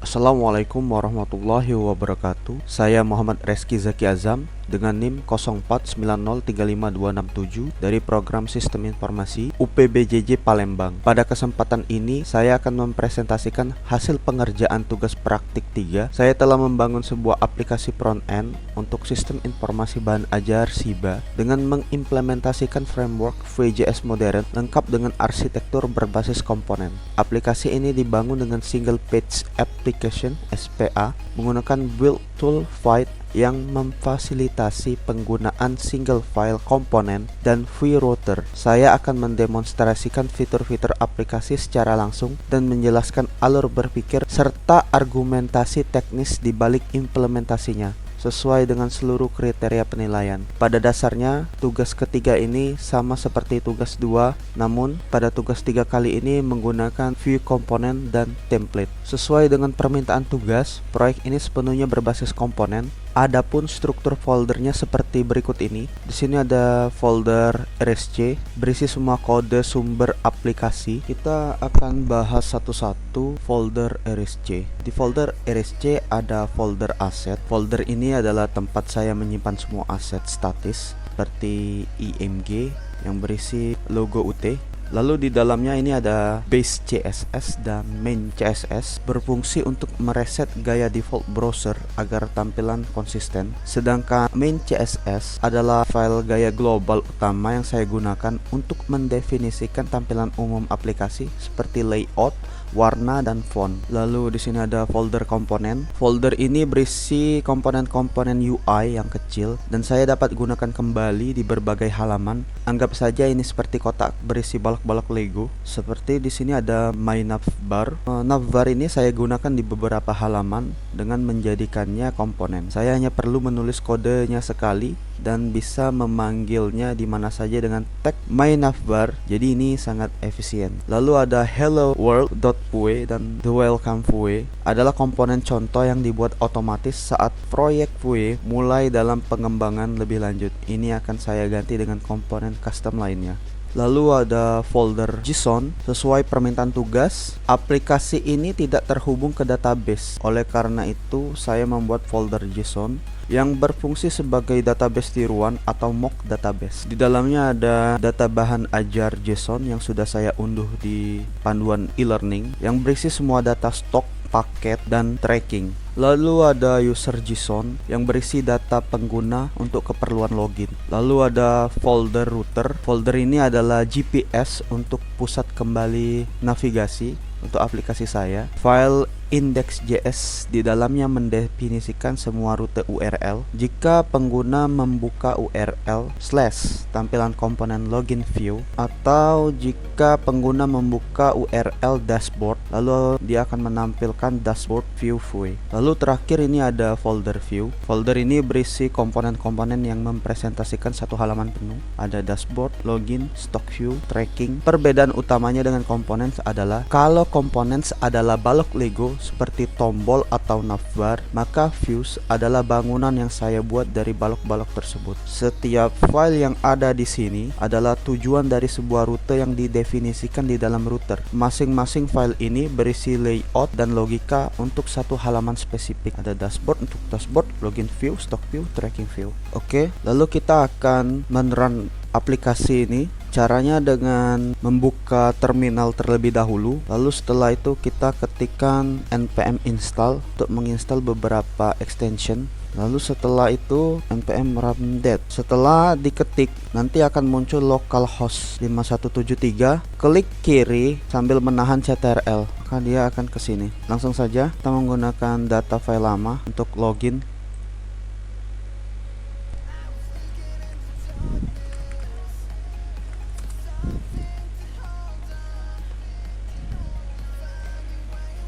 Assalamualaikum warahmatullahi wabarakatuh. Saya Muhammad Reski Zaki Azam dengan NIM 0490355267 dari Program Sistem Informasi UPBJJ Palembang. Pada kesempatan ini saya akan mempresentasikan hasil pengerjaan tugas praktik 3. Saya telah membangun sebuah aplikasi front-end untuk sistem informasi bahan ajar SIBA dengan mengimplementasikan framework Vue.js modern lengkap dengan arsitektur berbasis komponen. Aplikasi ini dibangun dengan single page application (SPA) menggunakan build tool Vite yang memfasilitasi penggunaan single file komponen dan Vue router. Saya akan mendemonstrasikan fitur-fitur aplikasi secara langsung dan menjelaskan alur berpikir serta argumentasi teknis di balik implementasinya sesuai dengan seluruh kriteria penilaian. Pada dasarnya, tugas ketiga ini sama seperti tugas 2, namun pada tugas 3 kali ini menggunakan Vue komponen dan template. Sesuai dengan permintaan tugas, proyek ini sepenuhnya berbasis komponen. Adapun struktur foldernya seperti berikut ini. Di sini ada folder RSC berisi semua kode sumber aplikasi. Kita akan bahas satu-satu folder RSC. Di folder RSC ada folder aset. Folder ini adalah tempat saya menyimpan semua aset statis seperti IMG yang berisi logo UT. Lalu di dalamnya ini ada base CSS dan main CSS berfungsi untuk mereset gaya default browser agar tampilan konsisten. Sedangkan main CSS adalah file gaya global utama yang saya gunakan untuk mendefinisikan tampilan umum aplikasi seperti layout, warna dan font. Lalu di sini ada folder komponen. Folder ini berisi komponen-komponen UI yang kecil dan saya dapat gunakan kembali di berbagai halaman. Anggap saja ini seperti kotak berisi balok-balok Lego. Seperti di sini ada my navbar. Navbar ini saya gunakan di beberapa halaman dengan menjadikannya komponen. Saya hanya perlu menulis kodenya sekali dan bisa memanggilnya di mana saja dengan tag my navbar. Jadi ini sangat efisien. Lalu ada hello world.vue dan the welcome Vue adalah komponen contoh yang dibuat otomatis saat proyek Vue mulai dalam pengembangan lebih lanjut. Ini akan saya ganti dengan komponen custom lainnya. Lalu ada folder JSON. Sesuai permintaan tugas, aplikasi ini tidak terhubung ke database. Oleh karena itu, saya membuat folder JSON yang berfungsi sebagai database tiruan atau mock database. Di dalamnya ada data bahan ajar JSON yang sudah saya unduh di panduan e-learning yang berisi semua data stok, paket, dan tracking. Lalu ada user JSON yang berisi data pengguna untuk keperluan login. Lalu ada folder router. Folder ini adalah GPS untuk pusat kembali navigasi untuk aplikasi saya. File index.js di dalamnya mendefinisikan semua rute URL. Jika pengguna membuka URL / tampilan komponen login view, atau jika pengguna membuka URL dashboard, lalu dia akan menampilkan dashboard view Vue. Lalu terakhir ini ada folder view. Folder ini berisi komponen-komponen yang mempresentasikan satu halaman penuh. Ada dashboard, login, stock view, tracking. Perbedaan utamanya dengan komponen adalah kalau komponen adalah balok Lego seperti tombol atau navbar, maka views adalah bangunan yang saya buat dari balok-balok tersebut. Setiap file yang ada di sini adalah tujuan dari sebuah rute yang didefinisikan di dalam router. Masing-masing file ini berisi layout dan logika untuk satu halaman spesifik. Ada dashboard untuk dashboard, login view, stock view, tracking view. Oke, lalu kita akan men-run aplikasi ini. Caranya dengan membuka terminal terlebih dahulu. Lalu setelah itu kita ketikkan npm install untuk menginstal beberapa extension. Lalu setelah itu npm rundev. Setelah diketik, nanti akan muncul localhost 5173. Klik kiri sambil menahan ctrl, maka dia akan ke sini. Langsung saja kita menggunakan data file lama untuk login.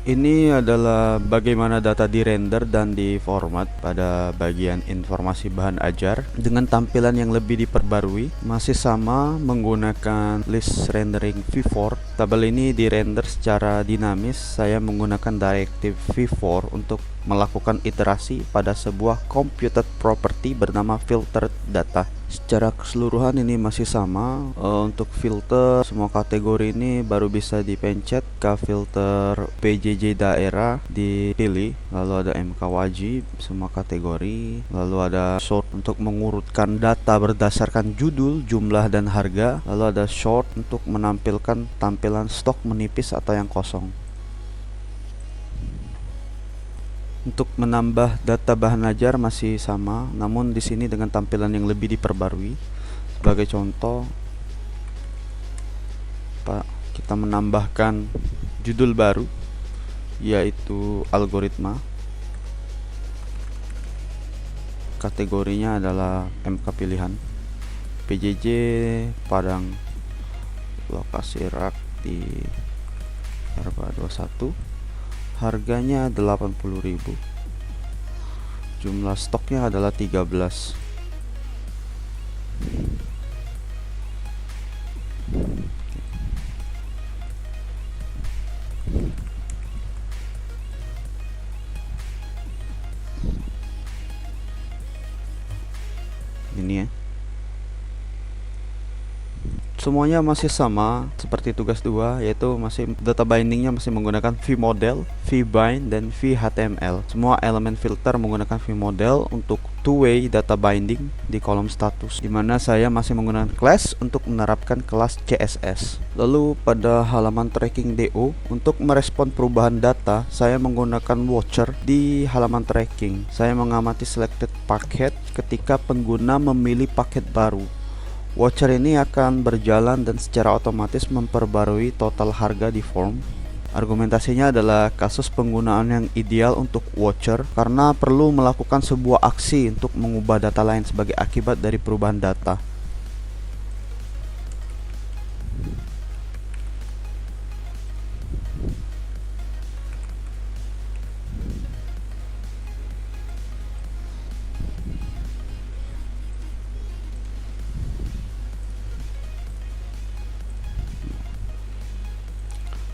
Ini adalah bagaimana data dirender dan diformat pada bagian informasi bahan ajar dengan tampilan yang lebih diperbarui. Masih sama menggunakan list rendering v4. Tabel ini dirender secara dinamis. Saya menggunakan directive v4 untuk melakukan iterasi pada sebuah computed property bernama filtered data. Secara keseluruhan ini masih sama. Untuk filter semua kategori ini baru bisa dipencet ke filter PJJ daerah, dipilih, lalu ada MK wajib semua kategori, lalu ada sort untuk mengurutkan data berdasarkan judul, jumlah dan harga, lalu ada short untuk menampilkan tampilan stok menipis atau yang kosong. Untuk menambah data bahan ajar masih sama, namun di sini dengan tampilan yang lebih diperbarui. Sebagai contoh, kita menambahkan judul baru, yaitu algoritma. Kategorinya adalah MK pilihan, PJJ Padang, lokasi rak di RBA21. Harganya 80.000. Jumlah stoknya adalah 13. Ini ya. Semuanya masih sama seperti tugas 2, yaitu masih data bindingnya masih menggunakan vModel, vBind, dan vHTML. Semua elemen filter menggunakan vModel untuk two-way data binding di kolom status, dimana saya masih menggunakan class untuk menerapkan kelas CSS. Lalu pada halaman tracking DO, untuk merespon perubahan data, saya menggunakan watcher di halaman tracking. Saya mengamati selected packet ketika pengguna memilih paket baru. Watcher ini akan berjalan dan secara otomatis memperbarui total harga di form. Argumentasinya adalah kasus penggunaan yang ideal untuk watcher karena perlu melakukan sebuah aksi untuk mengubah data lain sebagai akibat dari perubahan data.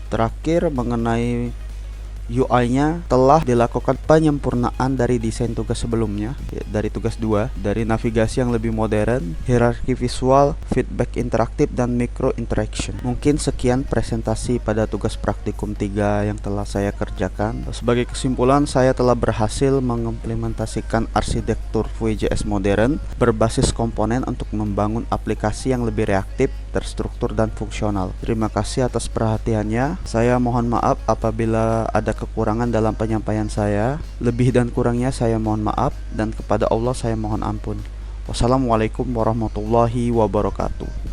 Terakhir, mengenai UI-nya telah dilakukan penyempurnaan dari desain tugas sebelumnya, dari tugas 2, dari navigasi yang lebih modern, hierarki visual, feedback interaktif, dan micro interaction. Mungkin sekian presentasi pada tugas praktikum 3 yang telah saya kerjakan. Sebagai kesimpulan, saya telah berhasil mengimplementasikan arsitektur VJS modern berbasis komponen untuk membangun aplikasi yang lebih reaktif, terstruktur, dan fungsional. Terima kasih atas perhatiannya. Saya mohon maaf apabila ada kekurangan dalam penyampaian saya. Lebih dan kurangnya saya mohon maaf, dan kepada Allah saya mohon ampun. Wassalamualaikum warahmatullahi wabarakatuh.